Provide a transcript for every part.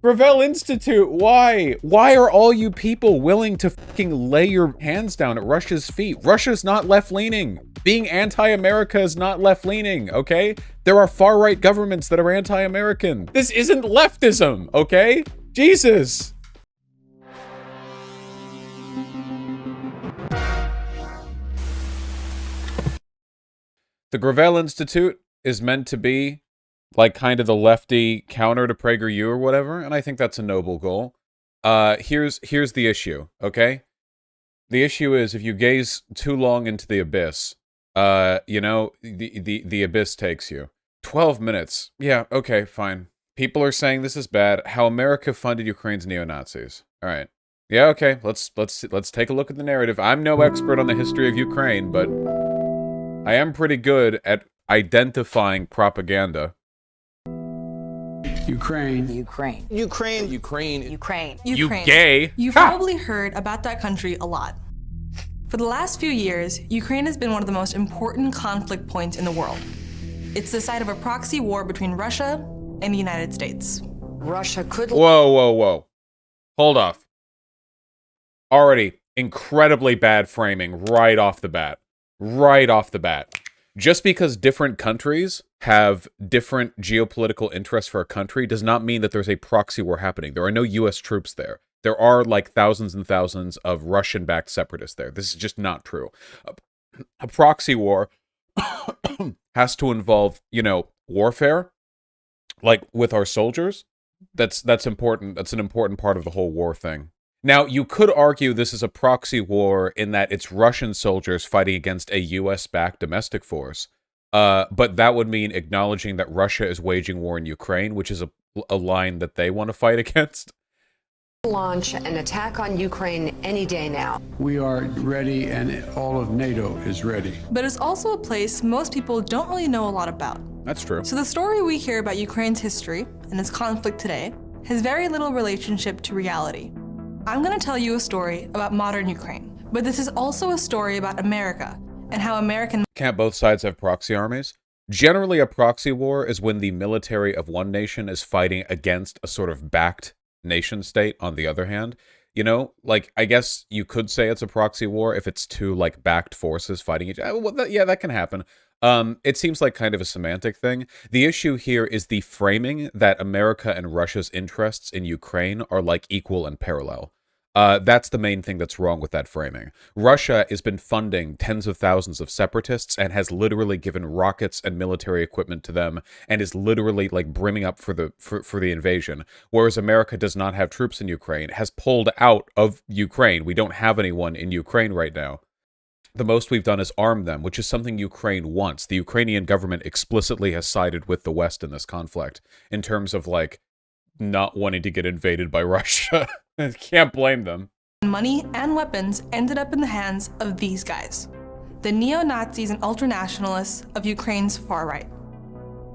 Gravel Institute, why? Why are all you people willing to fucking lay your hands down at Russia's feet? Russia's not left-leaning. Being anti-America is not left-leaning, okay? There are far-right governments that are anti-American. This isn't leftism, okay? Jesus. The Gravel Institute is meant to be like kind of the lefty counter to PragerU or whatever, and I think that's a noble goal. Here's the issue, okay? The issue is if you gaze too long into the abyss, you know, the abyss takes you. 12 minutes. Yeah, okay, fine. People are saying this is bad. How America funded Ukraine's neo-Nazis. All right. Yeah, okay. Let's take a look at the narrative. I'm no expert on the history of Ukraine, but I am pretty good at identifying propaganda. Ukraine. Ukraine. Ukraine. Ukraine. Ukraine. You gay? You've probably heard about that country a lot. For the last few years, Ukraine has been one of the most important conflict points in the world. It's the site of a proxy war between Russia and the United States. Russia could... Whoa. Hold off. Already incredibly bad framing right off the bat. Right off the bat. Just because different countries have different geopolitical interests for a country does not mean that there's a proxy war happening. There are no US troops there. There are like thousands and thousands of Russian-backed separatists there. This is just not true. A proxy war has to involve, you know, warfare, like with our soldiers. That's important. That's an important part of the whole war thing. Now, you could argue this is a proxy war in that it's Russian soldiers fighting against a US-backed domestic force. But that would mean acknowledging that Russia is waging war in Ukraine, which is a line that they want to fight against. Launch an attack on Ukraine any day now. We are ready, and all of NATO is ready. But it's also a place most people don't really know a lot about. That's true. So the story we hear about Ukraine's history and its conflict today has very little relationship to reality. I'm going to tell you a story about modern Ukraine, but this is also a story about America and how American... Can't both sides have proxy armies? Generally, a proxy war is when the military of one nation is fighting against a sort of backed nation state on the other hand. You know, like, I guess you could say it's a proxy war if it's two, like, backed forces fighting each other. Well, yeah, that can happen. It seems like kind of a semantic thing. The issue here is the framing that America and Russia's interests in Ukraine are, like, equal and parallel. That's the main thing that's wrong with that framing. Russia has been funding tens of thousands of separatists and has literally given rockets and military equipment to them and is literally like brimming up for the invasion. Whereas America does not have troops in Ukraine, has pulled out of Ukraine. We don't have anyone in Ukraine right now. The most we've done is arm them, which is something Ukraine wants. The Ukrainian government explicitly has sided with the West in this conflict in terms of like not wanting to get invaded by Russia. I can't blame them. Money and weapons ended up in the hands of these guys, the neo-Nazis and ultranationalists of Ukraine's far right.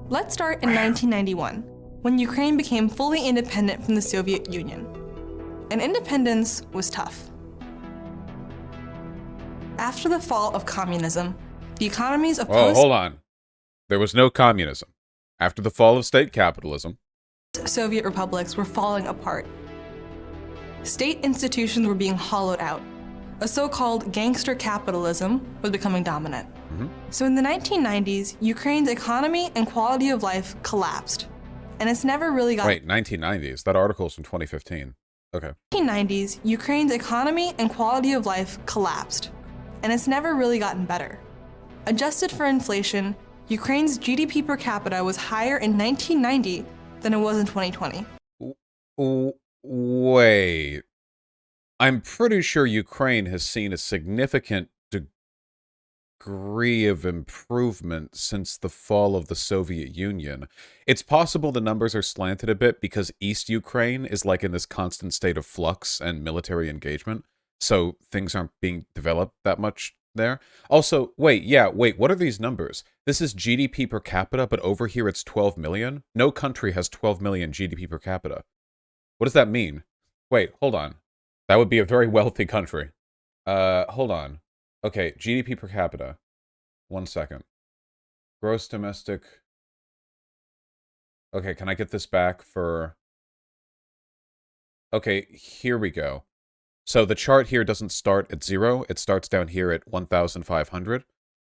Let's start in 1991, when Ukraine became fully independent from the Soviet Union. And independence was tough. After the fall of communism, the economies of hold on. There was no communism. After the fall of state capitalism, Soviet republics were falling apart. State institutions were being hollowed out. A so-called gangster capitalism was becoming dominant. So in the 1990s, Ukraine's economy and quality of life collapsed. And it's never really got... Wait, 1990s? That article's from 2015. Okay. 1990s, Ukraine's economy and quality of life collapsed. And it's never really gotten better. Adjusted for inflation, Ukraine's GDP per capita was higher in 1990 than it was in 2020. Wait. I'm pretty sure Ukraine has seen a significant degree of improvement since the fall of the Soviet Union. It's possible the numbers are slanted a bit because East Ukraine is like in this constant state of flux and military engagement, so things aren't being developed that much there. Also, wait, what are these numbers? This is GDP per capita, but over here it's 12 million? No country has 12 million GDP per capita. What does that mean? Wait, hold on. That would be a very wealthy country. Hold on. Okay, GDP per capita. 1 second. Gross domestic... Okay, can I get this back for... Okay, here we go. So the chart here doesn't start at 0. It starts down here at 1,500.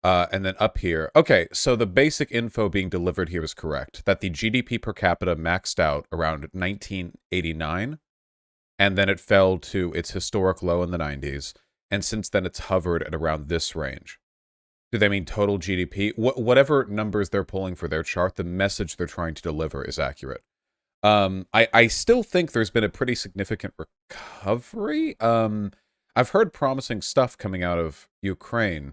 And then up here. Okay, so the basic info being delivered here is correct. That the GDP per capita maxed out around 1989. And then it fell to its historic low in the 90s. And since then it's hovered at around this range. Do they mean total GDP? Whatever numbers they're pulling for their chart, the message they're trying to deliver is accurate. I still think there's been a pretty significant recovery. I've heard promising stuff coming out of Ukraine.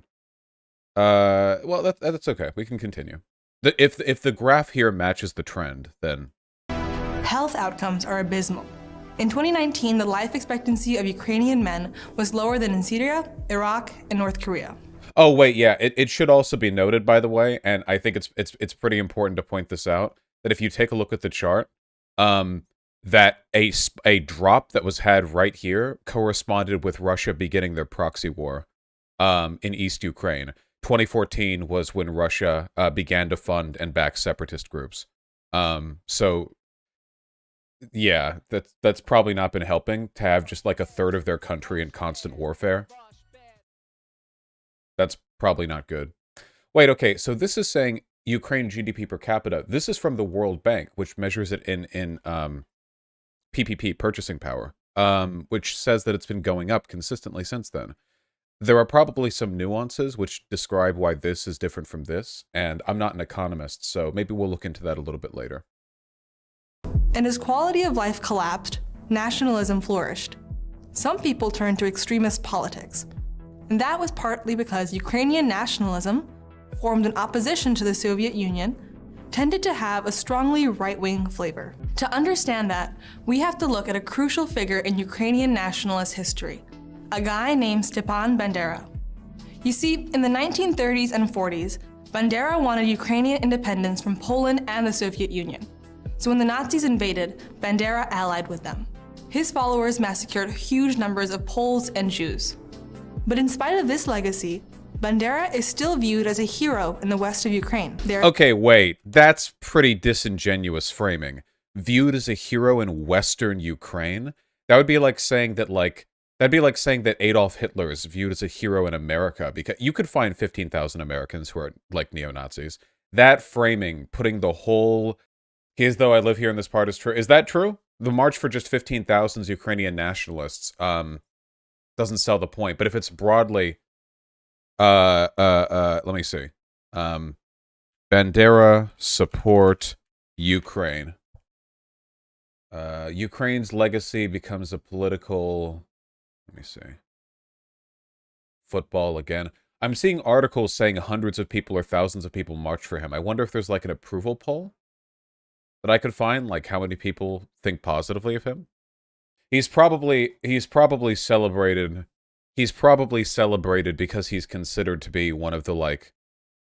Well, that's okay. We can continue. If the graph here matches the trend, then... Health outcomes are abysmal. In 2019, the life expectancy of Ukrainian men was lower than in Syria, Iraq, and North Korea. Oh, wait, yeah. It should also be noted, by the way, and I think it's pretty important to point this out, that if you take a look at the chart, that a drop that was had right here corresponded with Russia beginning their proxy war in East Ukraine. 2014 was when Russia began to fund and back separatist groups. So, yeah, that's probably not been helping to have just like a third of their country in constant warfare. That's probably not good. Wait, okay, so this is saying Ukraine GDP per capita. This is from the World Bank, which measures it in PPP, purchasing power, which says that it's been going up consistently since then. There are probably some nuances which describe why this is different from this, and I'm not an economist, so maybe we'll look into that a little bit later. And as quality of life collapsed, nationalism flourished. Some people turned to extremist politics. And that was partly because Ukrainian nationalism, formed in opposition to the Soviet Union, tended to have a strongly right-wing flavor. To understand that, we have to look at a crucial figure in Ukrainian nationalist history, a guy named Stepan Bandera. You see, in the 1930s and 40s, Bandera wanted Ukrainian independence from Poland and the Soviet Union. So when the Nazis invaded, Bandera allied with them. His followers massacred huge numbers of Poles and Jews. But in spite of this legacy, Bandera is still viewed as a hero in the west of Ukraine. Okay, wait. That's pretty disingenuous framing. Viewed as a hero in Western Ukraine? That would be like saying that, that'd be like saying that Adolf Hitler is viewed as a hero in America, because you could find 15,000 Americans who are like neo-Nazis. That framing, putting the whole, "Here's though I live here in this part," is true. Is that true? The march for just 15,000 Ukrainian nationalists, doesn't sell the point. But if it's broadly, let me see. Bandera support Ukraine. Ukraine's legacy becomes a political, let me see. Football again. I'm seeing articles saying hundreds of people or thousands of people marched for him. I wonder if there's like an approval poll that I could find, like how many people think positively of him. He's probably celebrated. He's probably celebrated because he's considered to be one of the like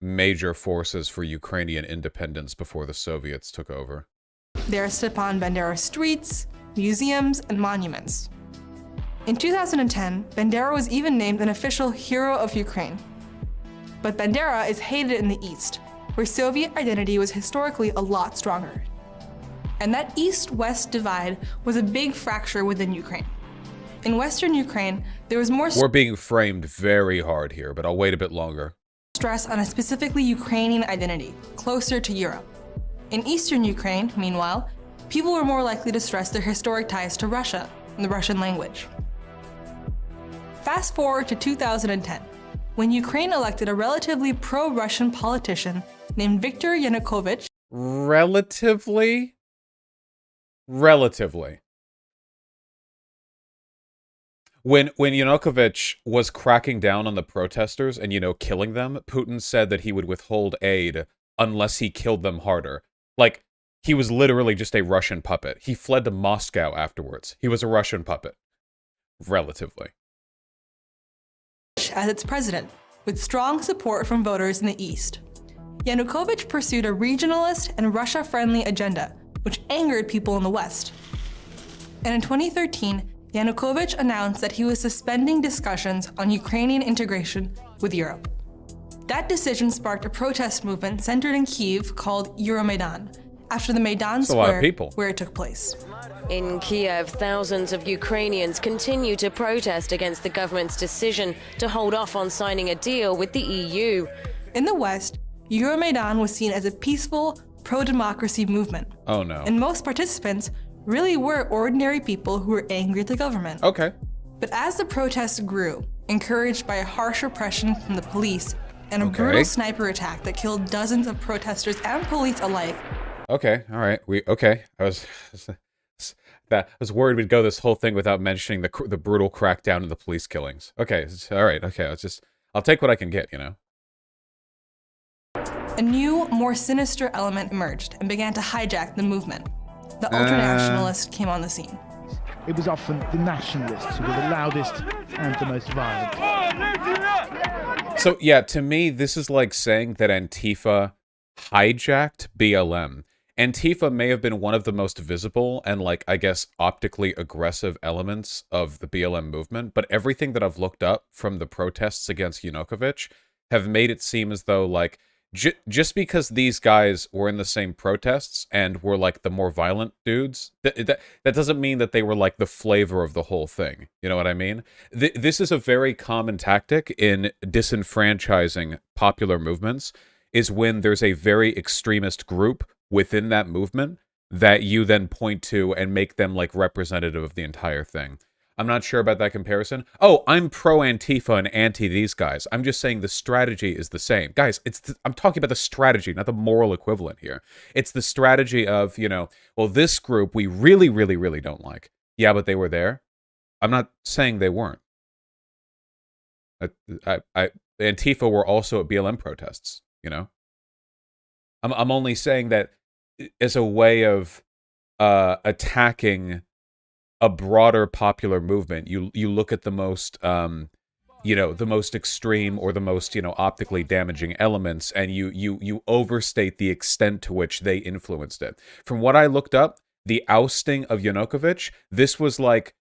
major forces for Ukrainian independence before the Soviets took over. There are Stepan Bandera streets, museums, and monuments. In 2010, Bandera was even named an official hero of Ukraine. But Bandera is hated in the East, where Soviet identity was historically a lot stronger. And that East-West divide was a big fracture within Ukraine. In Western Ukraine, there was more We're being framed very hard here, but I'll wait a bit longer. Stress on a specifically Ukrainian identity, closer to Europe. In Eastern Ukraine, meanwhile, people were more likely to stress their historic ties to Russia and the Russian language. Fast forward to 2010, when Ukraine elected a relatively pro-Russian politician named Viktor Yanukovych. Relatively. When Yanukovych was cracking down on the protesters and, killing them, Putin said that he would withhold aid unless he killed them harder. Like, he was literally just a Russian puppet. He fled to Moscow afterwards. He was a Russian puppet. Relatively. As its president, with strong support from voters in the East. Yanukovych pursued a regionalist and Russia-friendly agenda, which angered people in the West. And in 2013, Yanukovych announced that he was suspending discussions on Ukrainian integration with Europe. That decision sparked a protest movement centered in Kyiv called Euromaidan, after the Maidan a lot of Square, people. where it took place. In Kiev, thousands of Ukrainians continue to protest against the government's decision to hold off on signing a deal with the EU. In the West, Euromaidan was seen as a peaceful, pro-democracy movement. Oh no. And most participants really were ordinary people who were angry at the government. Okay. But as the protests grew, encouraged by a harsh repression from the police and a Okay. brutal sniper attack that killed dozens of protesters and police alike, Okay. All right. I was worried we'd go this whole thing without mentioning the brutal crackdown and the police killings. Okay. All right. Okay. I'll take what I can get, you know. a new, more sinister element emerged and began to hijack the movement. The ultranationalists came on the scene. It was often the nationalists who were the loudest and the most violent. So yeah, to me, this is like saying that Antifa hijacked BLM. Antifa may have been one of the most visible and, like, I guess, optically aggressive elements of the BLM movement, but everything that I've looked up from the protests against Yanukovych have made it seem as though, like, just because these guys were in the same protests and were, like, the more violent dudes, that doesn't mean that they were, like, the flavor of the whole thing. You know what I mean? This is a very common tactic in disenfranchising popular movements, is when there's a very extremist group within that movement that you then point to and make them, like, representative of the entire thing. I'm not sure about that comparison. Oh, I'm pro-Antifa and anti these guys. I'm just saying the strategy is the same. Guys, I'm talking about the strategy, not the moral equivalent here. It's the strategy of, you know, well, this group we really, really, really don't like. Yeah, but they were there. I'm not saying they weren't. Antifa were also at BLM protests, you know? I'm only saying that as a way of attacking a broader popular movement. You look at the most, you know, the most extreme or the most, you know, optically damaging elements, and you overstate the extent to which they influenced it. From what I looked up, the ousting of Yanukovych, this was like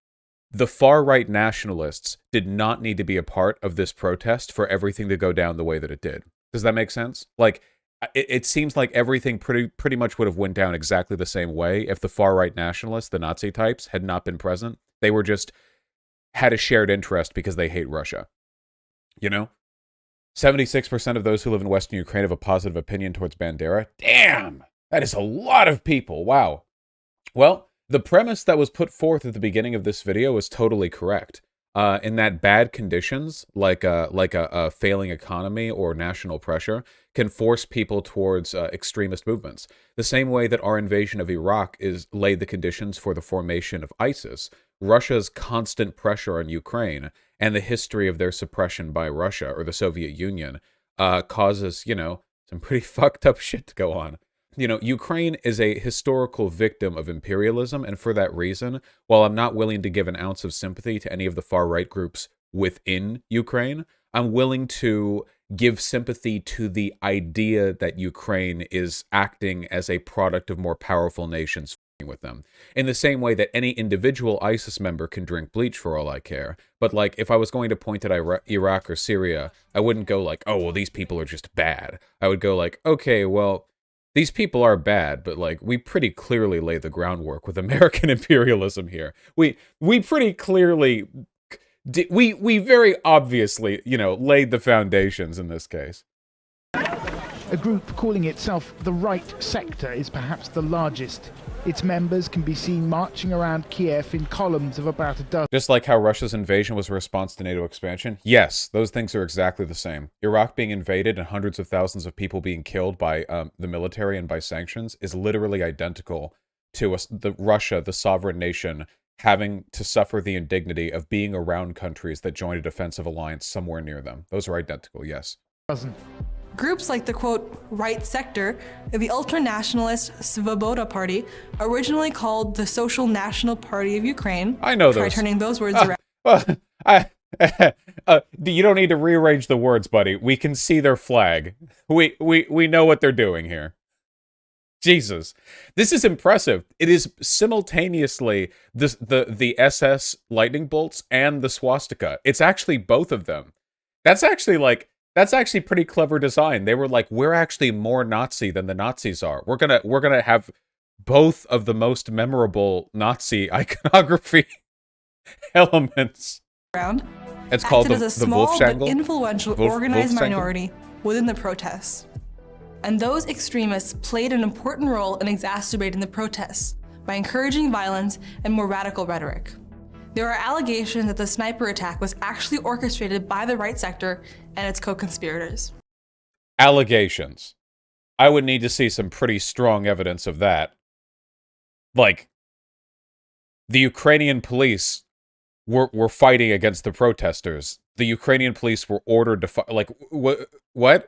the far-right nationalists did not need to be a part of this protest for everything to go down the way that it did. Does that make sense? Like, it seems like everything pretty much would have went down exactly the same way if the far-right nationalists, the Nazi types, had not been present. They were just had a shared interest because they hate Russia. You know? 76% of those who live in Western Ukraine have a positive opinion towards Bandera. Damn! That is a lot of people. Wow. Well, the premise that was put forth at the beginning of this video is totally correct. In that bad conditions, like a failing economy or national pressure, can force people towards extremist movements. The same way that our invasion of Iraq laid the conditions for the formation of ISIS, Russia's constant pressure on Ukraine and the history of their suppression by Russia or the Soviet Union causes, you know, some pretty fucked up shit to go on. You know, Ukraine is a historical victim of imperialism, and for that reason, while I'm not willing to give an ounce of sympathy to any of the far-right groups within Ukraine, I'm willing to give sympathy to the idea that Ukraine is acting as a product of more powerful nations with them. In the same way that any individual ISIS member can drink bleach for all I care. But, like, if I was going to point at Iraq or Syria, I wouldn't go like, oh, well, these people are just bad. I would go like, okay, well, these people are bad, but, like, we pretty clearly lay the groundwork with American imperialism here. We pretty clearly, we very obviously, you know, laid the foundations in this case. A group calling itself the Right Sector is perhaps the largest. Its members can be seen marching around Kiev in columns of about a dozen. Just like how Russia's invasion was a response to NATO expansion? Yes, those things are exactly the same. Iraq being invaded and hundreds of thousands of people being killed by the military and by sanctions is literally identical to Russia, the sovereign nation, having to suffer the indignity of being around countries that joined a defensive alliance somewhere near them. Those are identical, yes. Groups like the, quote, Right Sector, the ultra-nationalist Svoboda Party, originally called the Social National Party of Ukraine. I know Try those. turning those words around. You don't need to rearrange the words, buddy. We can see their flag. We know what they're doing here. Jesus. This is impressive. It is simultaneously the SS lightning bolts and the swastika. It's actually both of them. That's actually, like, That's actually pretty clever design. They were like, we're actually more Nazi than the Nazis are. We're gonna have both of the most memorable Nazi iconography elements. It's called acted as a small but Wolfsangel? influential organized minority within the protests. And those extremists played an important role in exacerbating the protests by encouraging violence and more radical rhetoric. There are allegations that the sniper attack was actually orchestrated by the right sector and its co-conspirators. Allegations. I would need to see some pretty strong evidence of that. Like, the Ukrainian police were fighting against the protesters. The Ukrainian police were ordered to fight. Like, what?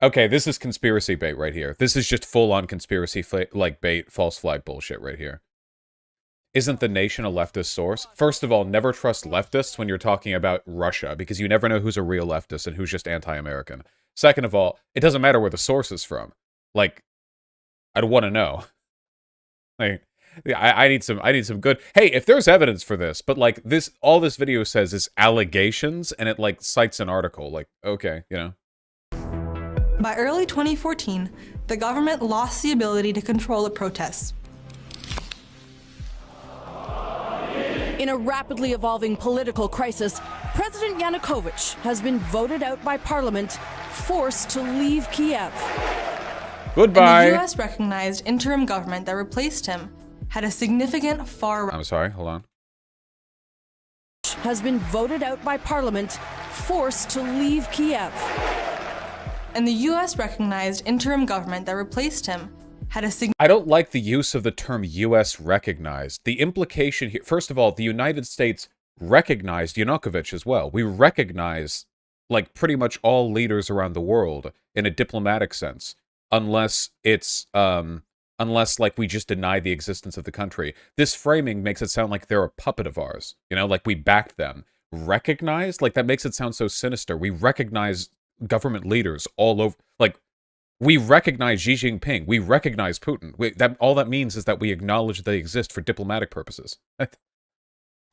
Okay, this is conspiracy bait right here. This is just full-on conspiracy bait, false flag bullshit right here. Isn't The Nation a leftist source? First of all, never trust leftists when you're talking about Russia, because you never know who's a real leftist and who's just anti-American. Second of all, it doesn't matter where the source is from. Like, I'd want to know. Like, I need some good. Hey, if there's evidence for this, but like this, all this video says is allegations, and it like cites an article. Like, okay, you know. By early 2014, the government lost the ability to control the protests. In a rapidly evolving political crisis, President Yanukovych has been voted out by parliament, forced to leave Kiev. Goodbye. And the US recognized interim government that replaced him had a significant far-right. I'm sorry, hold on. Has been voted out by parliament, forced to leave Kiev. And the US recognized interim government that replaced him had a significant. I don't like the use of the term US recognized. The implication here, first of all, the United States recognized Yanukovych as well. We recognize, like, pretty much all leaders around the world in a diplomatic sense, unless it's, unless, like, we just deny the existence of the country. This framing makes it sound like they're a puppet of ours, you know, like we backed them. Recognized? Like, that makes it sound so sinister. We recognize government leaders all over, like, we recognize Xi Jinping. We recognize Putin. All that means is that we acknowledge they exist for diplomatic purposes.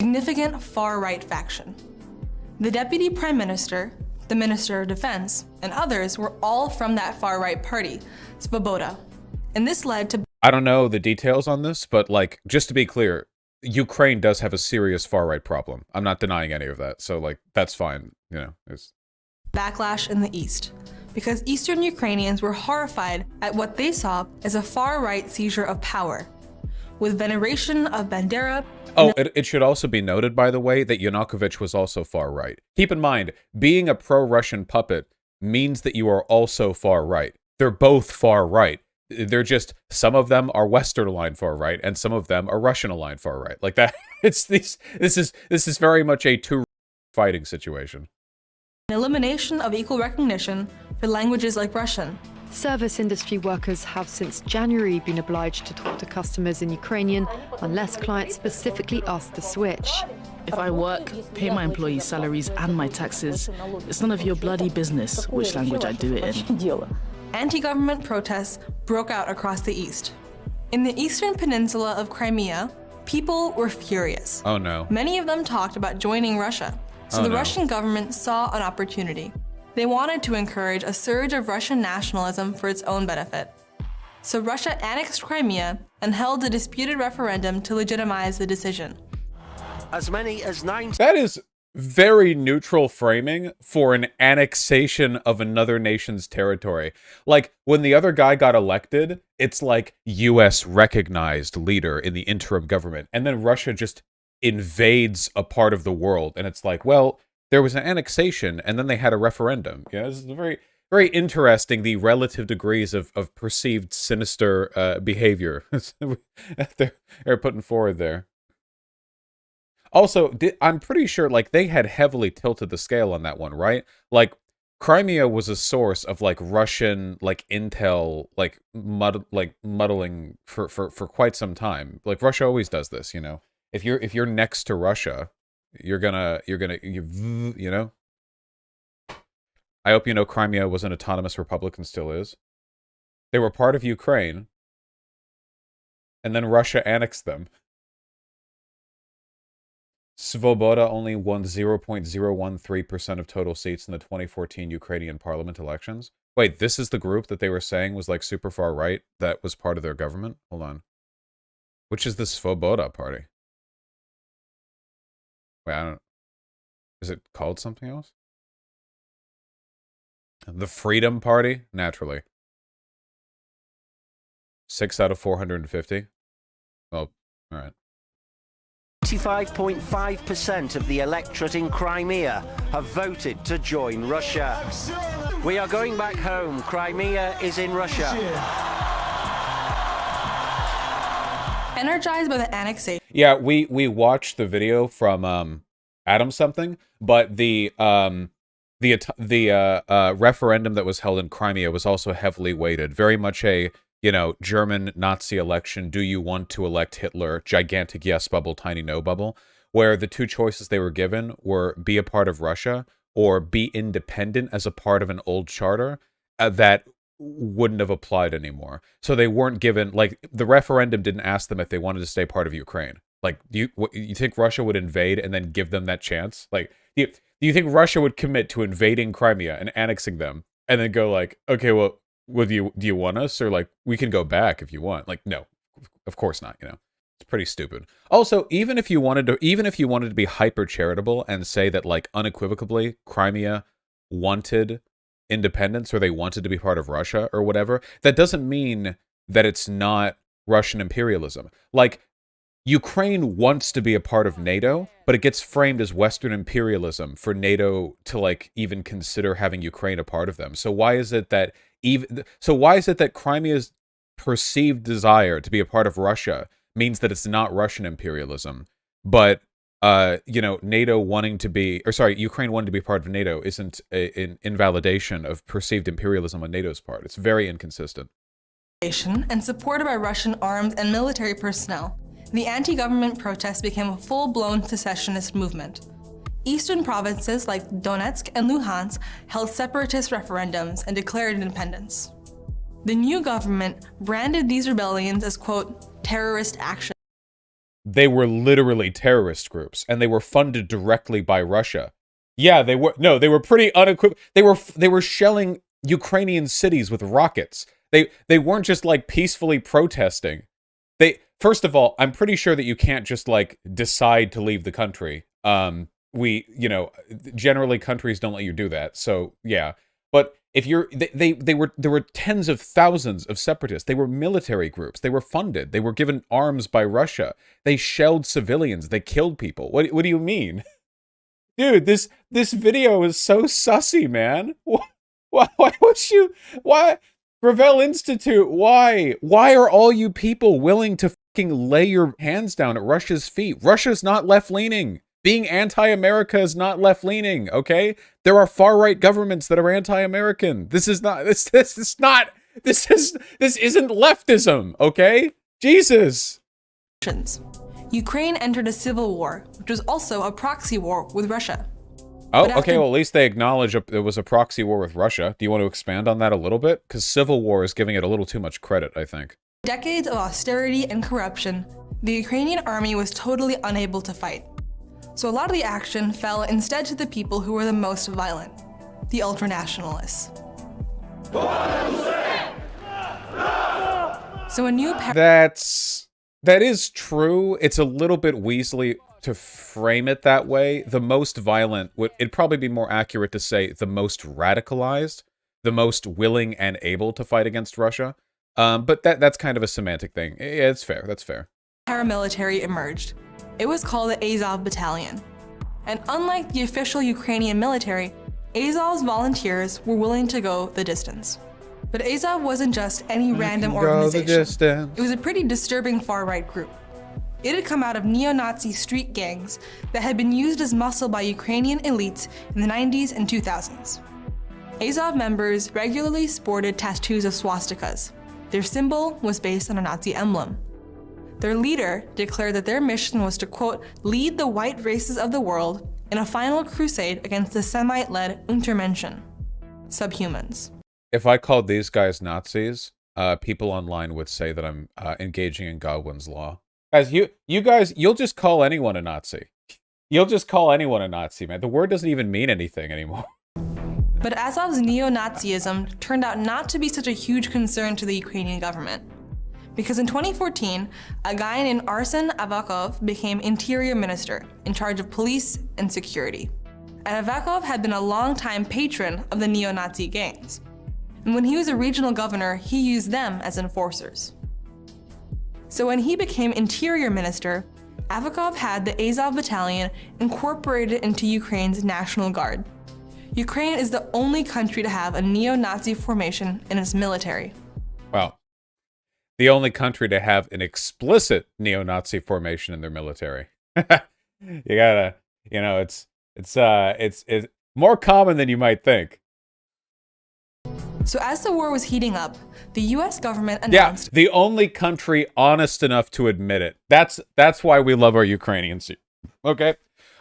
Significant far-right faction. The Deputy Prime Minister, the Minister of Defense, and others were all from that far-right party, Svoboda. And this led to... I don't know the details on this, but, like, just to be clear, Ukraine does have a serious far-right problem. I'm not denying any of that, so, like, that's fine, you know. Backlash in the East, because Eastern Ukrainians were horrified at what they saw as a far-right seizure of power, with veneration of Bandera. Oh, it should also be noted, by the way, that Yanukovych was also far-right. Keep in mind, being a pro-Russian puppet means that you are also far-right. They're both far-right. They're just, some of them are Western-aligned far-right, and some of them are Russian-aligned far-right. Like that, this is very much a two fighting situation. Elimination of equal recognition for languages like Russian. Service industry workers have since January been obliged to talk to customers in Ukrainian unless clients specifically ask to switch. If I work, pay my employees' salaries and my taxes, it's none of your bloody business which language I do it in. Anti-government protests broke out across the East. In the eastern peninsula of Crimea, people were furious. Oh no. Many of them talked about joining Russia. So the Russian government saw an opportunity. They wanted to encourage a surge of Russian nationalism for its own benefit. So Russia annexed Crimea and held a disputed referendum to legitimize the decision. As many as 9... That is very neutral framing for an annexation of another nation's territory. Like, when the other guy got elected, it's like US recognized leader in the interim government. And then Russia just invades a part of the world, and it's like, well, there was an annexation, and then they had a referendum. Yeah, this is very, very interesting, the relative degrees of perceived sinister behavior they're putting forward there. Also, I'm pretty sure, like, they had heavily tilted the scale on that one, right? Like, Crimea was a source of, like, Russian, like, intel, like, muddling for quite some time. Like, Russia always does this, you know? If you're next to Russia, you know. I hope you know Crimea was an autonomous republic and still is. They were part of Ukraine, and then Russia annexed them. Svoboda only won 0.013% of total seats in the 2014 Ukrainian parliament elections. Wait, this is the group that they were saying was like super far right that was part of their government? Hold on. Which is the Svoboda party? Wait, I don't... Is it called something else? The Freedom Party? Naturally. 6 out of 450? Well, alright. 95.5% of the electorate in Crimea have voted to join Russia. We are going back home. Crimea is in Russia. Energized by the annexation. Yeah, we watched the video from Adam something, but the referendum that was held in Crimea was also heavily weighted. Very much a, you know, German Nazi election. Do you want to elect Hitler? Gigantic yes bubble, tiny no bubble. Where the two choices they were given were be a part of Russia or be independent as a part of an old charter that wouldn't have applied anymore. So they weren't given, like, the referendum didn't ask them if they wanted to stay part of Ukraine. Like, you think Russia would invade and then give them that chance? Like, do you think Russia would commit to invading Crimea and annexing them and then go like, okay, well, do you want us, or like we can go back if you want? Like, no, of course not. You know, it's pretty stupid. Also, even if you wanted to be hyper charitable and say that like unequivocally Crimea wanted independence or they wanted to be part of Russia or whatever, that doesn't mean that it's not Russian imperialism. Like, Ukraine wants to be a part of NATO, but it gets framed as Western imperialism for NATO to like even consider having Ukraine a part of them. So why is it that Crimea's perceived desire to be a part of Russia means that it's not Russian imperialism, but you know, NATO wanting to be, or sorry, Ukraine wanting to be part of NATO isn't an invalidation of perceived imperialism on NATO's part. It's very inconsistent. And supported by Russian armed and military personnel, the anti-government protests became a full-blown secessionist movement. Eastern provinces like Donetsk and Luhansk held separatist referendums and declared independence. The new government branded these rebellions as, quote, terrorist action. They were literally terrorist groups, and they were funded directly by Russia. Yeah, they were. No, they were pretty unequivocal. They were shelling Ukrainian cities with rockets. They weren't just like peacefully protesting. First of all, I'm pretty sure that you can't just like decide to leave the country. You know, generally countries don't let you do that. So yeah, but if there were tens of thousands of separatists. They were military groups. They were funded. They were given arms by Russia. They shelled civilians. They killed people. What do you mean, dude? This video is so sussy, man. Why? Gravel Institute, why? Why are all you people willing to fucking lay your hands down at Russia's feet? Russia's not left-leaning. Being anti-America is not left-leaning, okay? There are far-right governments that are anti-American. This isn't leftism, okay? Jesus. Ukraine entered a civil war, which was also a proxy war with Russia. Oh, okay, well, at least they acknowledge it was a proxy war with Russia. Do you want to expand on that a little bit? Because civil war is giving it a little too much credit, I think. Decades of austerity and corruption, the Ukrainian army was totally unable to fight. So a lot of the action fell instead to the people who were the most violent, the ultranationalists. So a new... That is true. It's a little bit Weasley to frame it that way. The most violent, it'd probably be more accurate to say the most radicalized, the most willing and able to fight against Russia. But that's kind of a semantic thing. Yeah, it's fair. That's fair. Paramilitary emerged. It was called the Azov Battalion. And unlike the official Ukrainian military, Azov's volunteers were willing to go the distance. But Azov wasn't just any random organization. It was a pretty disturbing far-right group. It had come out of neo-Nazi street gangs that had been used as muscle by Ukrainian elites in the 90s and 2000s. Azov members regularly sported tattoos of swastikas. Their symbol was based on a Nazi emblem. Their leader declared that their mission was to, quote, lead the white races of the world in a final crusade against the Semite-led Untermenschen, subhumans. If I called these guys Nazis, people online would say that I'm engaging in Godwin's law. Guys, you guys, you'll just call anyone a Nazi. You'll just call anyone a Nazi, man. The word doesn't even mean anything anymore. But Azov's neo-Nazism turned out not to be such a huge concern to the Ukrainian government. Because in 2014, a guy named Arsen Avakov became interior minister in charge of police and security. And Avakov had been a longtime patron of the neo-Nazi gangs. And when he was a regional governor, he used them as enforcers. So when he became interior minister, Avakov had the Azov battalion incorporated into Ukraine's National Guard. Ukraine is the only country to have a neo-Nazi formation in its military. Well, the only country to have an explicit neo-Nazi formation in their military. You gotta, you know, it's more common than you might think. So as the war was heating up, the US government announced... Yeah, the only country honest enough to admit it. That's why we love our Ukrainians. Okay?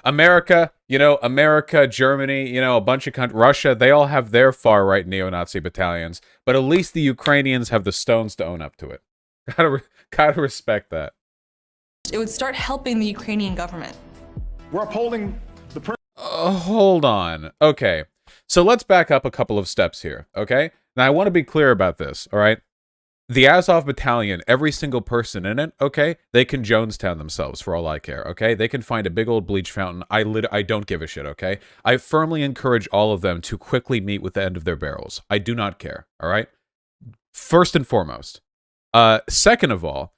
America, Germany, a bunch of countries, Russia, they all have their far-right neo-Nazi battalions, but at least the Ukrainians have the stones to own up to it. Gotta respect that. It would start helping the Ukrainian government. We're upholding the... Hold on. Okay, so let's back up a couple of steps here, okay? Now, I want to be clear about this, all right? The Azov battalion, every single person in it, okay, they can Jonestown themselves for all I care, okay? They can find a big old bleach fountain. I don't give a shit, okay? I firmly encourage all of them to quickly meet with the end of their barrels. I do not care, all right? First and foremost. Second of all,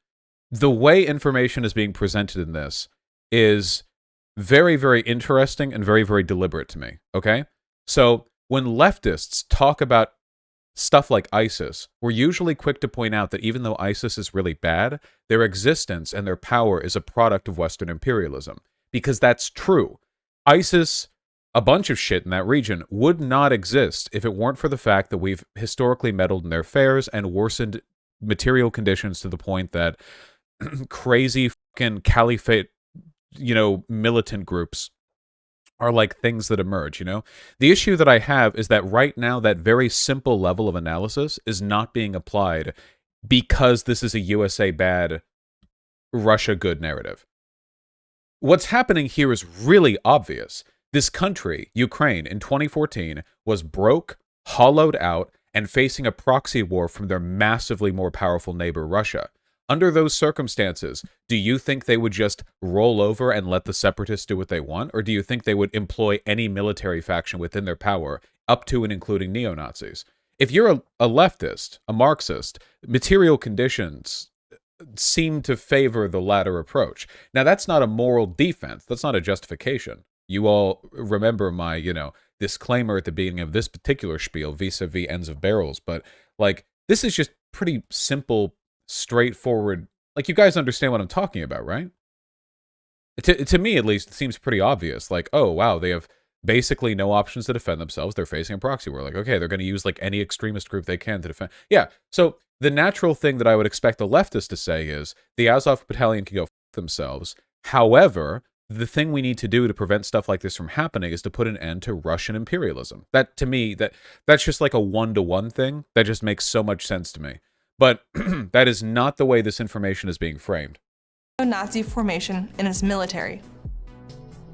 the way information is being presented in this is very, very interesting and very, very deliberate to me, okay? So when leftists talk about stuff like ISIS, we're usually quick to point out that even though ISIS is really bad, their existence and their power is a product of Western imperialism. Because that's true. ISIS, a bunch of shit in that region, would not exist if it weren't for the fact that we've historically meddled in their affairs and worsened material conditions to the point that crazy fucking caliphate, militant groups are like things that emerge, The issue that I have is that right now that very simple level of analysis is not being applied because this is a USA bad, Russia good narrative. What's happening here is really obvious. This country, Ukraine, in 2014, was broke, hollowed out, and facing a proxy war from their massively more powerful neighbor, Russia. Under those circumstances, do you think they would just roll over and let the separatists do what they want? Or do you think they would employ any military faction within their power, up to and including neo-Nazis? If you're a leftist, a Marxist, material conditions seem to favor the latter approach. Now, that's not a moral defense. That's not a justification. You all remember my, disclaimer at the beginning of this particular spiel vis-a-vis ends of barrels. But, this is just pretty simple, straightforward. You guys understand what I'm talking about, right? To me, at least, it seems pretty obvious. Oh, wow, they have basically no options to defend themselves. They're facing a proxy war. Okay, they're going to use, any extremist group they can to defend. Yeah, so the natural thing that I would expect the leftists to say is, the Azov battalion can go f*** themselves. However, the thing we need to do to prevent stuff like this from happening is to put an end to Russian imperialism. That, to me, that's just a one-to-one thing. That just makes so much sense to me. But that is not the way this information is being framed. Nazi formation in its military.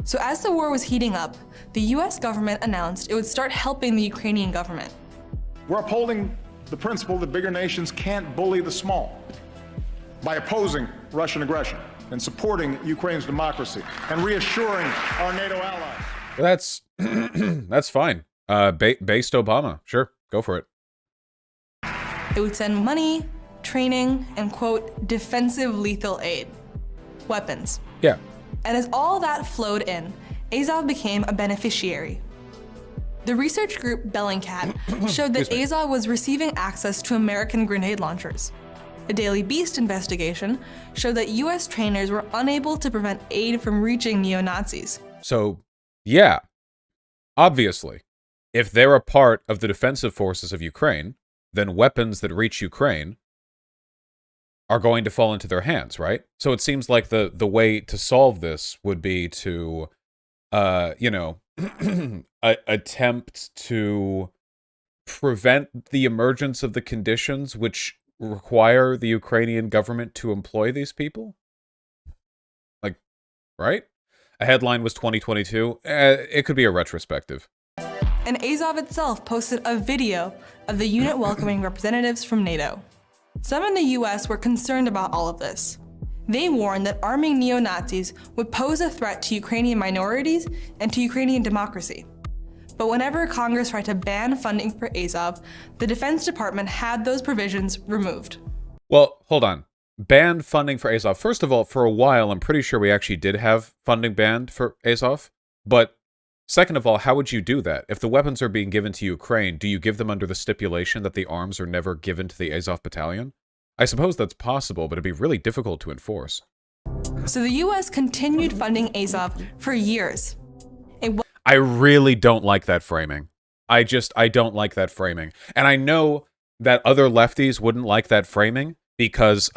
So as the war was heating up, the US government announced it would start helping the Ukrainian government. We're upholding the principle that bigger nations can't bully the small by opposing Russian aggression and supporting Ukraine's democracy and reassuring our NATO allies. Well, that's fine. Based Obama. Sure, go for it. It would send money, training, and, quote, defensive lethal aid. Weapons. Yeah. And as all that flowed in, Azov became a beneficiary. The research group Bellingcat showed that Azov was receiving access to American grenade launchers. The Daily Beast investigation showed that US trainers were unable to prevent aid from reaching neo-Nazis. So, yeah, obviously, if they're a part of the defensive forces of Ukraine, then weapons that reach Ukraine are going to fall into their hands, right? So it seems like the way to solve this would be to, attempt to prevent the emergence of the conditions which require the Ukrainian government to employ these people? Right? A headline was 2022. It could be a retrospective. And Azov itself posted a video of the unit welcoming representatives from NATO. Some in the US were concerned about all of this. They warned that arming neo-Nazis would pose a threat to Ukrainian minorities and to Ukrainian democracy. But whenever Congress tried to ban funding for Azov, the Defense Department had those provisions removed. Well, hold on. Banned funding for Azov. First of all, for a while, I'm pretty sure we actually did have funding banned for Azov. But second of all, how would you do that? If the weapons are being given to Ukraine, do you give them under the stipulation that the arms are never given to the Azov battalion? I suppose that's possible, but it'd be really difficult to enforce. So the US continued funding Azov for years. I really don't like that framing. I don't like that framing. And I know that other lefties wouldn't like that framing because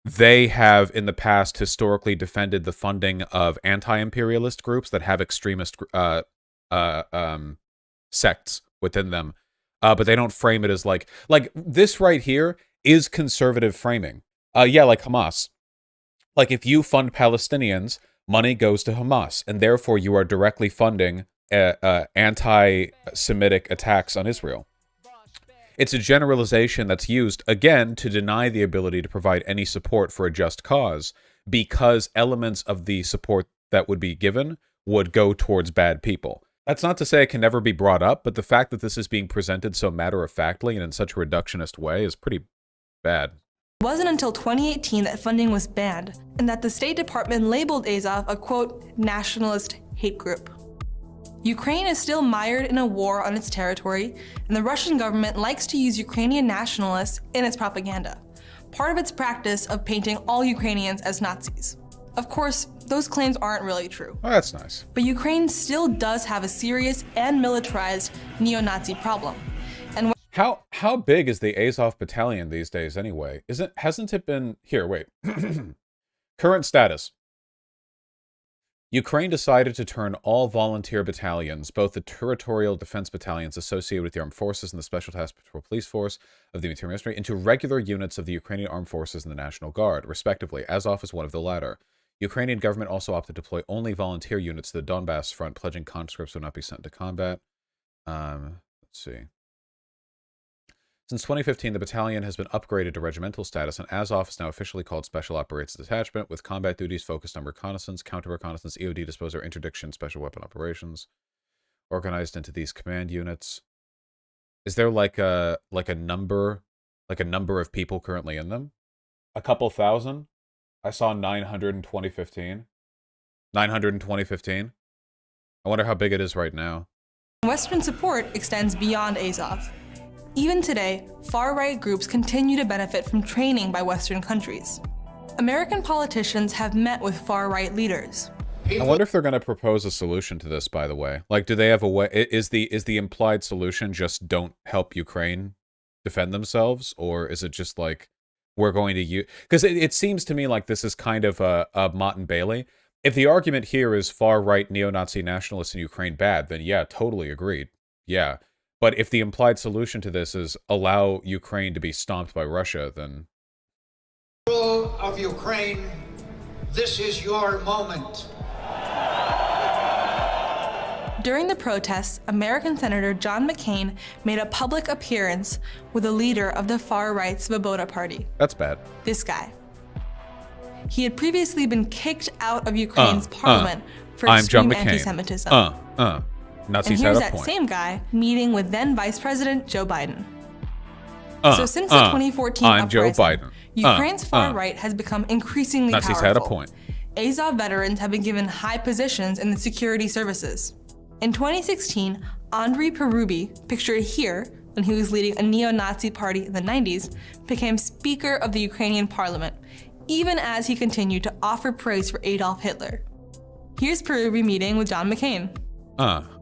they have in the past historically defended the funding of anti-imperialist groups that have extremist sects within them. But they don't frame it as like this right here is conservative framing. Yeah, like Hamas. Like if you fund Palestinians, money goes to Hamas, and therefore you are directly funding anti-Semitic attacks on Israel. It's a generalization that's used, again, to deny the ability to provide any support for a just cause, because elements of the support that would be given would go towards bad people. That's not to say it can never be brought up, but the fact that this is being presented so matter-of-factly and in such a reductionist way is pretty bad. It wasn't until 2018 that funding was banned, and that the State Department labeled Azov a, quote, nationalist hate group. Ukraine is still mired in a war on its territory, and the Russian government likes to use Ukrainian nationalists in its propaganda, part of its practice of painting all Ukrainians as Nazis. Of course, those claims aren't really true. Oh, that's nice. But Ukraine still does have a serious and militarized neo-Nazi problem. And how big is the Azov battalion these days anyway? Hasn't it been here, wait. Current status. Ukraine decided to turn all volunteer battalions, both the territorial defense battalions associated with the armed forces and the Special Task Patrol Police Force of the Interior Ministry, into regular units of the Ukrainian Armed Forces and the National Guard, respectively. Azov is one of the latter. Ukrainian government also opted to deploy only volunteer units to the Donbass front, pledging conscripts would not be sent to combat. Let's see. Since 2015, the battalion has been upgraded to regimental status, and Azov is now officially called Special Operations Detachment, with combat duties focused on reconnaissance, counter-reconnaissance, EOD disposal, interdiction, special weapon operations. Organized into these command units. Is there like a number of people currently in them? A couple thousand? I saw 900 in 2015. 900 in 2015. I wonder how big it is right now. Western support extends beyond Azov. Even today, far-right groups continue to benefit from training by Western countries. American politicians have met with far-right leaders. I wonder if they're going to propose a solution to this, by the way. Like, do they have a way? Is the implied solution just don't help Ukraine defend themselves? Or is it just like, we're going to use... Because it seems to me like this is kind of a Mott and Bailey. If the argument here is far-right neo-Nazi nationalists in Ukraine bad, then yeah, totally agreed. Yeah. But if the implied solution to this is allow Ukraine to be stomped by Russia, then... People of Ukraine, this is your moment. During the protests, American Senator John McCain made a public appearance with a leader of the far-right Svoboda Party. That's bad. This guy. He had previously been kicked out of Ukraine's parliament for extreme anti-Semitism. Nazis and here's had a that point. same guy meeting with then Vice President Joe Biden. So since the 2014 uprising, Ukraine's far right has become increasingly Nazis powerful. had a point. Azov veterans have been given high positions in the security services. In 2016, Andriy Parubiy, pictured here when he was leading a neo-Nazi party in the 90s, became Speaker of the Ukrainian Parliament, even as he continued to offer praise for Adolf Hitler. Here's Parubiy meeting with John McCain.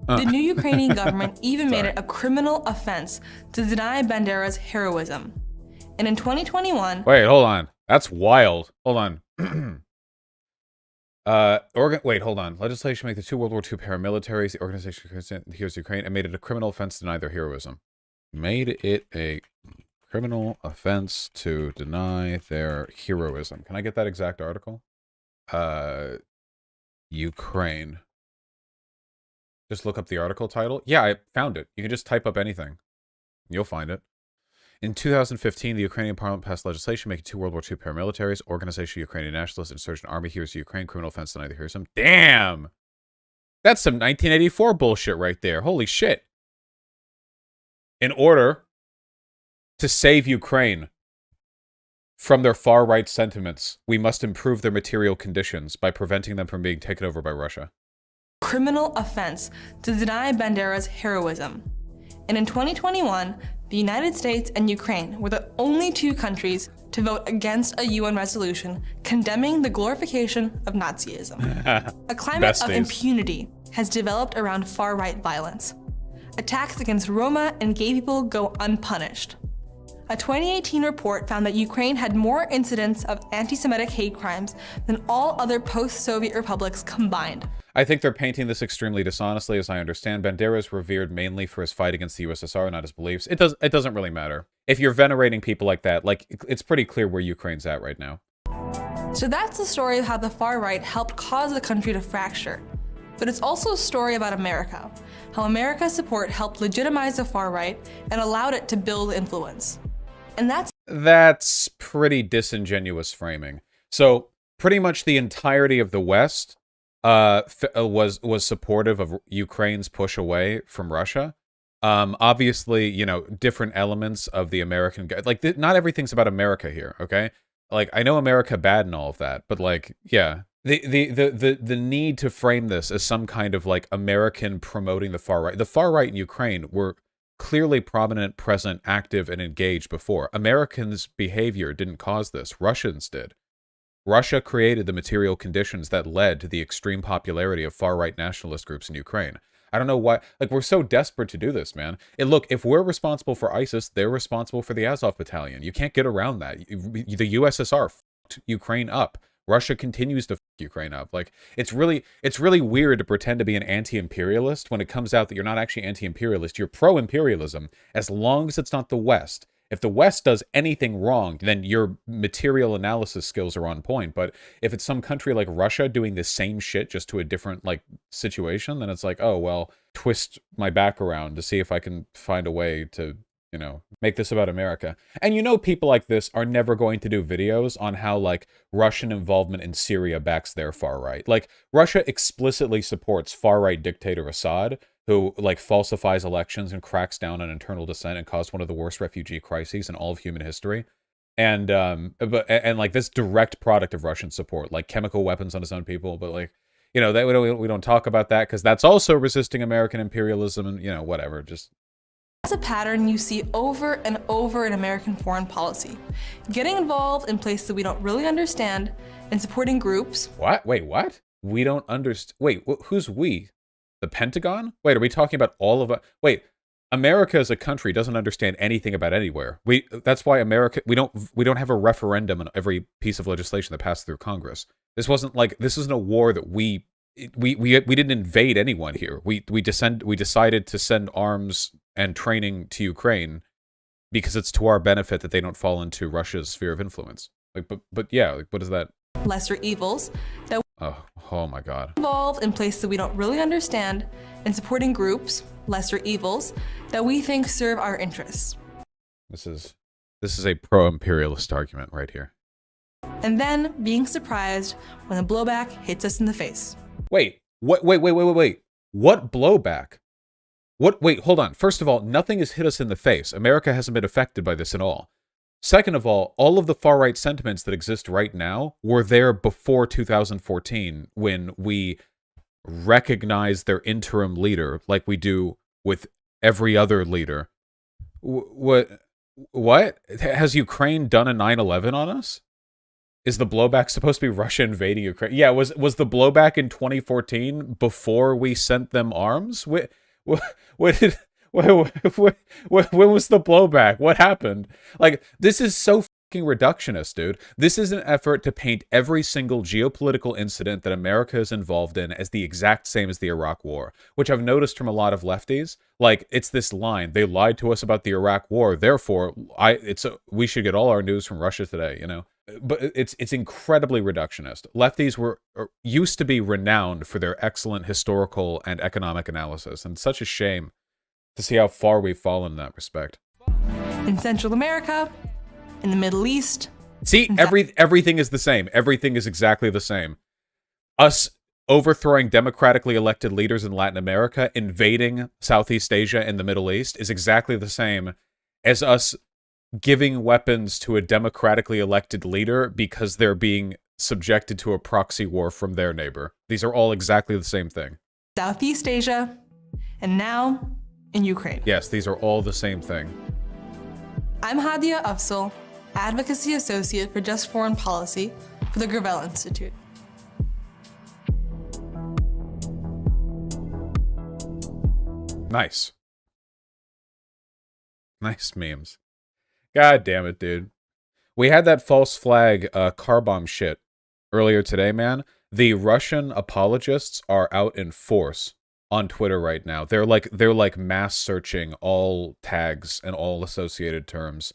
The new Ukrainian government even made it a criminal offense to deny Bandera's heroism. And in 2021... Wait, hold on. That's wild. Hold on. Wait, hold on. Legislation make the two World War II paramilitaries, the organization here's Ukraine, and made it a criminal offense to deny their heroism. Made it a criminal offense to deny their heroism. Can I get that exact article? Ukraine. Just look up the article title. Yeah, I found it. You can just type up anything. You'll find it. In 2015, the Ukrainian parliament passed legislation making 2 World War II paramilitaries, Organization of Ukrainian Nationalist Insurgent Army, Heroes of Ukraine, criminal offense denied the heroism. Damn! That's some 1984 bullshit right there. Holy shit. In order to save Ukraine from their far-right sentiments, we must improve their material conditions by preventing them from being taken over by Russia. Criminal offense to deny Bandera's heroism. And in 2021, the United States and Ukraine were the only 2 countries to vote against a UN resolution condemning the glorification of Nazism. A climate of impunity has developed around far-right violence. Attacks against Roma and gay people go unpunished. A 2018 report found that Ukraine had more incidents of anti-Semitic hate crimes than all other post-Soviet republics combined. I think they're painting this extremely dishonestly, as I understand. Bandera is revered mainly for his fight against the USSR, not his beliefs. It doesn't really matter. If you're venerating people like that, like, it's pretty clear where Ukraine's at right now. So that's the story of how the far right helped cause the country to fracture. But it's also a story about America, how America's support helped legitimize the far right and allowed it to build influence. And that's pretty disingenuous framing. So pretty much the entirety of the West was supportive of Ukraine's push away from Russia. Obviously, you know, different elements of the American, like, not everything's about America here, okay? Like, I know America bad and all of that, but, like, yeah, the need to frame this as some kind of, like, American promoting the far right. The far right in Ukraine were clearly prominent, present, active, and engaged before. Americans' behavior didn't cause this. Russians did. Russia created the material conditions that led to the extreme popularity of far-right nationalist groups in Ukraine. I don't know why, like, we're so desperate to do this, man. And look, if we're responsible for ISIS, they're responsible for the Azov Battalion. You can't get around that. The USSR fucked Ukraine up. Russia continues to fuck Ukraine up. Like, it's really weird to pretend to be an anti-imperialist when it comes out that you're not actually anti-imperialist. You're pro-imperialism, as long as it's not the West. If the West does anything wrong, then your material analysis skills are on point. But if it's some country like Russia doing the same shit just to a different, like, situation, then it's like, oh, well, twist my back around to see if I can find a way to, you know, make this about America. And you know, people like this are never going to do videos on how, like, Russian involvement in Syria backs their far right. Like, Russia explicitly supports far right dictator Assad, who, like, falsifies elections and cracks down on internal dissent and caused one of the worst refugee crises in all of human history. And like, this direct product of Russian support, like chemical weapons on his own people, but, like, you know, that we don't talk about that because that's also resisting American imperialism and, you know, whatever. Just, that's a pattern you see over and over in American foreign policy. Getting involved in places that we don't really understand and supporting groups. What? Wait, what? We don't understand. Wait, who's we? The Pentagon? Wait, are we talking about all of it? Wait, America as a country doesn't understand anything about anywhere. That's why America, we don't have a referendum on every piece of legislation that passed through Congress. This isn't a war that we didn't invade anyone here. We decided to send arms and training to Ukraine because it's to our benefit that they don't fall into Russia's sphere of influence. Like, but yeah, like, what is that? Lesser evils that oh my God. Involved in places that we don't really understand and supporting groups, lesser evils, that we think serve our interests. This is a pro-imperialist argument right here. And then being surprised when the blowback hits us in the face. Wait. What blowback? Wait, hold on. First of all, nothing has hit us in the face. America hasn't been affected by this at all. Second of all of the far-right sentiments that exist right now were there before 2014 when we recognized their interim leader like we do with every other leader. What? Has Ukraine done a 9/11 on us? Is the blowback supposed to be Russia invading Ukraine? Yeah, was the blowback in 2014 before we sent them arms? When was the blowback? What happened? Like, this is so fucking reductionist, dude. This is an effort to paint every single geopolitical incident that America is involved in as the exact same as the Iraq War, which I've noticed from a lot of lefties. Like, it's this line, they lied to us about the Iraq War, therefore we should get all our news from Russia today, you know? but it's incredibly reductionist. Lefties used to be renowned for their excellent historical and economic analysis, and it's such a shame to see how far we've fallen in that respect. In Central America, in the Middle East. See, everything is the same. Everything is exactly the same. Us overthrowing democratically elected leaders in Latin America, invading Southeast Asia and the Middle East is exactly the same as us giving weapons to a democratically elected leader because they're being subjected to a proxy war from their neighbor. These are all exactly the same thing. Southeast Asia, and now in Ukraine. Yes, these are all the same thing. I'm Hadia Afzal, Advocacy Associate for Just Foreign Policy for the Gravel Institute. Nice. Nice memes. God damn it, dude. We had that false flag car bomb shit earlier today, man. The Russian apologists are out in force on Twitter right now. They're like mass searching all tags and all associated terms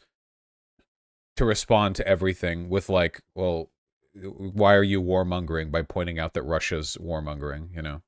to respond to everything with like, well, why are you warmongering by pointing out that Russia's warmongering, you know?